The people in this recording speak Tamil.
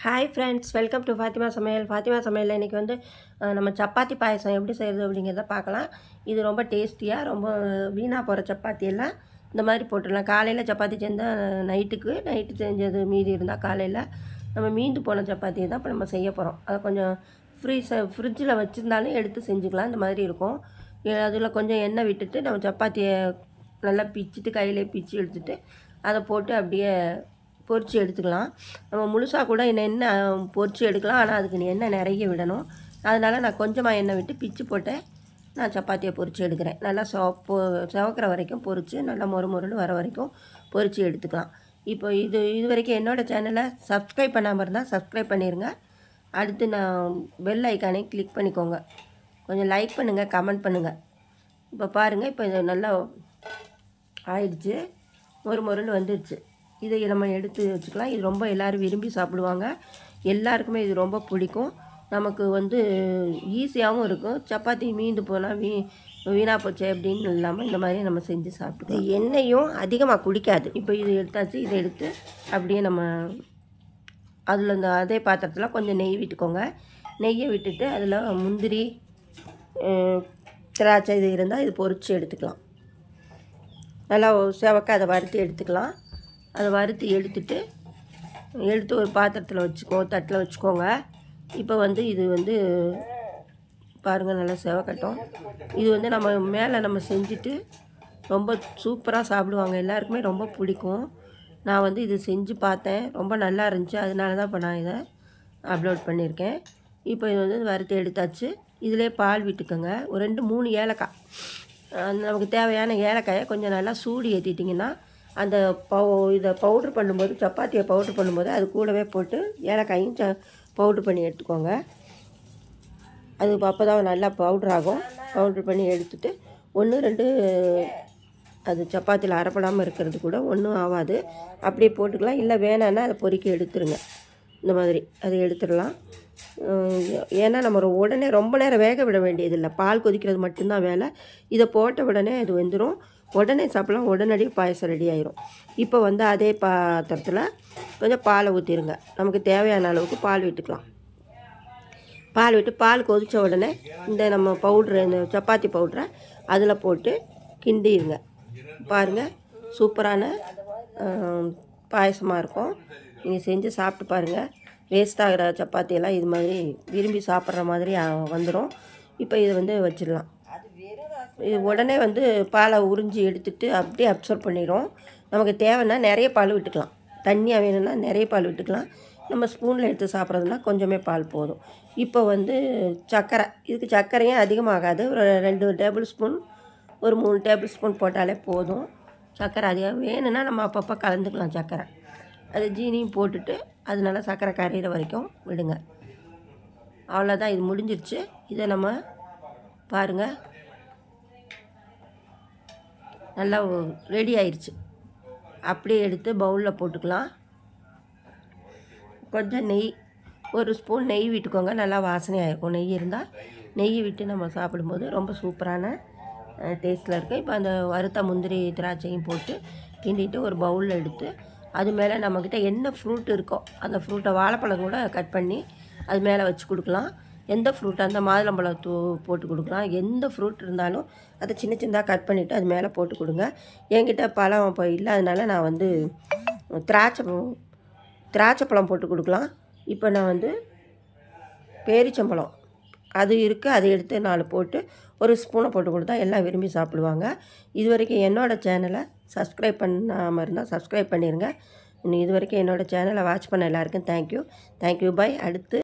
Hi friends, welcome to Fatima சமையல். ஃபாத்திமா சமையலில் இன்றைக்கி வந்து நம்ம சப்பாத்தி பாயசம் எப்படி செய்கிறது அப்படிங்கிறத பார்க்கலாம். இது ரொம்ப டேஸ்டியாக, ரொம்ப வீணாக போகிற சப்பாத்தியெல்லாம் இந்த மாதிரி போட்டுடலாம். காலையில் சப்பாத்தி செஞ்சால் நைட்டு செஞ்சது மீதி இருந்தால் காலையில் நம்ம மீந்து போன சப்பாத்தியை தான் இப்போ நம்ம செய்ய போகிறோம். அதை கொஞ்சம் ஃப்ரிட்ஜில் வச்சுருந்தாலும் எடுத்து செஞ்சுக்கலாம். இந்த மாதிரி இருக்கும். அதில் கொஞ்சம் எண்ணெய் விட்டுட்டு நம்ம சப்பாத்தியை நல்லா பிச்சுட்டு கையிலே பிச்சு எடுத்துகிட்டு அதை போட்டு அப்படியே பொரித்து எடுத்துக்கலாம். நம்ம முழுசாக கூட எண்ணெய் பொரித்து எடுக்கலாம். ஆனால் அதுக்கு எண்ணெய் நிறைய விடணும். அதனால் நான் கொஞ்சமாக எண்ணெய் விட்டு பிச்சு போட்டு நான் சப்பாத்தியை பொரித்து எடுக்கிறேன். நல்லா செவக்கிற வரைக்கும் பொரித்து நல்லா மொறுன்னு வர வரைக்கும் பொரித்து எடுத்துக்கலாம். இப்போ இது வரைக்கும் என்னோடய சேனலை சப்ஸ்கிரைப் பண்ணாமல் இருந்தால் சப்ஸ்கிரைப் பண்ணிடுங்க. அடுத்து நான் பெல் ஐக்கானே கிளிக் பண்ணிக்கோங்க. கொஞ்சம் லைக் பண்ணுங்கள், கமெண்ட் பண்ணுங்கள். இப்போ பாருங்கள், இப்போ இது நல்லா ஆயிடுச்சு, மொறுன்னு வந்துடுச்சு. இதை நம்ம எடுத்து வச்சுக்கலாம். இது ரொம்ப எல்லோரும் விரும்பி சாப்பிடுவாங்க. எல்லாருக்குமே இது ரொம்ப பிடிக்கும். நமக்கு வந்து ஈஸியாகவும் இருக்கும். சப்பாத்தி மீந்து போனால் வீணாக போச்சு அப்படின்னு இல்லாமல் இந்த மாதிரி நம்ம செஞ்சு சாப்பிட்டுக்கலாம். எண்ணெயும் அதிகமாக குடிக்காது. இப்போ இது எடுத்தாச்சு. இதை எடுத்து அப்படியே நம்ம அதில் இந்த அதே பாத்திரத்தில் கொஞ்சம் நெய் விட்டுக்கோங்க. நெய்யை விட்டுட்டு அதில் முந்திரி, திராட்சை இது இருந்தால் இது பொரித்து எடுத்துக்கலாம். நல்லா செவக்க அதை வறுத்து எடுத்துக்கலாம். அதை வறுத்து எடுத்து ஒரு பாத்திரத்தில் தட்டில் வச்சுக்கோங்க. இப்போ வந்து இது வந்து பாருங்கள், நல்லா செவக்கட்டும். இது வந்து நம்ம மேலே நம்ம செஞ்சுட்டு ரொம்ப சூப்பராக சாப்பிடுவாங்க. எல்லாருக்குமே ரொம்ப பிடிக்கும். நான் வந்து இது செஞ்சு பார்த்தேன், ரொம்ப நல்லா இருந்துச்சு. அதனால தான் இப்போ நான் இதை அப்லோட் பண்ணியிருக்கேன். இப்போ இது வந்து வறுத்து எடுத்தாச்சு. இதிலே பால் விட்டுக்கோங்க. ஒரு 2-3 ஏலக்காய், நமக்கு தேவையான ஏலக்காயை கொஞ்சம் நல்லா சூடு ஏற்றிட்டிங்கன்னா அந்த இதை பவுட்ரு பண்ணும்போது, சப்பாத்தியை பவுட்ரு பண்ணும்போது அது கூடவே போட்டு ஏலக்காயும் பவுட்ரு பண்ணி எடுத்துக்கோங்க. அது அப்போ தான் நல்லா பவுட்ரு ஆகும். பவுட்ரு பண்ணி எடுத்துகிட்டு 1-2 அது சப்பாத்தியில் அரைப்படாமல் இருக்கிறது கூட ஒன்றும் ஆகாது. அப்படியே போட்டுக்கலாம். இல்லை வேணான்னா அதை பொறுக்கி எடுத்துருங்க. இந்த மாதிரி அதை எடுத்துடலாம். ஏன்னா நம்ம உடனே ரொம்ப நேரம் வேக விட வேண்டியதில்லை. பால் கொதிக்கிறது மட்டும்தான் வேலை. இதை போட்ட உடனே அது வெந்துடும். உடனே சாப்பிடலாம். உடனடியே பாயசம் ரெடி ஆயிரும். இப்போ வந்து அதே பாத்திரத்தில் கொஞ்சம் பாலை ஊற்றிடுங்க. நமக்கு தேவையான அளவுக்கு பால் விட்டுக்கலாம். பால் விட்டு பால் கொதித்த உடனே இந்த நம்ம இந்த சப்பாத்தி பவுட்ரை அதில் போட்டு கிண்டிடுங்க. பாருங்கள், சூப்பரான பாயசமாக இருக்கும். நீங்கள் செஞ்சு சாப்பிட்டு பாருங்கள். வேஸ்ட் ஆகிற சப்பாத்தியெல்லாம் இது மாதிரி விரும்பி சாப்பிட்ற மாதிரி வந்துடும். இப்போ இதை வந்து வச்சிடலாம். இது உடனே வந்து பாலை உறிஞ்சி எடுத்துகிட்டு அப்படியே அப்சர்வ் பண்ணிடும். நமக்கு தேவைன்னா நிறைய பால் விட்டுக்கலாம். தண்ணியாக வேணும்னா நிறைய பால் விட்டுக்கலாம். நம்ம ஸ்பூனில் எடுத்து சாப்பிட்றதுனா கொஞ்சமே பால் போதும். இப்போ வந்து சர்க்கரை, இதுக்கு சர்க்கரையும் அதிகமாகாது. ஒரு 2 டேபிள் ஸ்பூன், ஒரு 3 டேபிள் ஸ்பூன் போட்டாலே போதும். சர்க்கரை அதிகம் வேணும்னா நம்ம அப்பப்போ கலந்துக்கலாம். சர்க்கரை அது ஜீனியும் போட்டுட்டு அது நல்லா சர்க்கரை கரையிற வரைக்கும் விடுங்க. அவ்வளோதான், இது முடிஞ்சிருச்சு. இதை நம்ம பாருங்கள், நல்லா ரெடி ஆயிடுச்சு. அப்படியே எடுத்து பவுலில் போட்டுக்கலாம். கொஞ்சம் நெய், ஒரு ஸ்பூன் நெய் விட்டுக்கோங்க. நல்லா வாசனையாக இருக்கும். நெய் இருந்தால் நெய் விட்டு நம்ம சாப்பிடும்போது ரொம்ப சூப்பரான டேஸ்ட்டில் இருக்குது. இப்போ அந்த வறுத்த முந்திரி திராட்சையும் போட்டு கிண்டிட்டு ஒரு பவுலில் எடுத்து அது மேலே நம்மக்கிட்ட என்ன ஃப்ரூட் இருக்கோ அந்த ஃப்ரூட்டை, வாழைப்பழம் கூட கட் பண்ணி அது மேலே வச்சு கொடுக்கலாம். எந்த ஃப்ரூட்டாக இருந்தால் மாதுளம்பழம் போட்டு கொடுக்கலாம். எந்த ஃப்ரூட் இருந்தாலும் அதை சின்னதாக கட் பண்ணிவிட்டு அது மேலே போட்டு கொடுங்க. என்கிட்ட பழம் இப்போ இல்லாதனால நான் வந்து திராட்சை பழம் போட்டு கொடுக்கலாம். இப்போ நான் வந்து பேரிச்சம்பழம் அது இருக்குது, அதை எடுத்து 4 போட்டு ஒரு ஸ்பூனை போட்டு கொடுத்தா எல்லாம் விரும்பி சாப்பிடுவாங்க. இது வரைக்கும் என்னோடய சேனலை சப்ஸ்கிரைப் பண்ணாமல் இருந்தால் சப்ஸ்கிரைப் பண்ணிடுங்க. இது வரைக்கும் என்னோடய சேனலை வாட்ச் பண்ண எல்லாருக்கும் தேங்க்யூ. பை. அடுத்து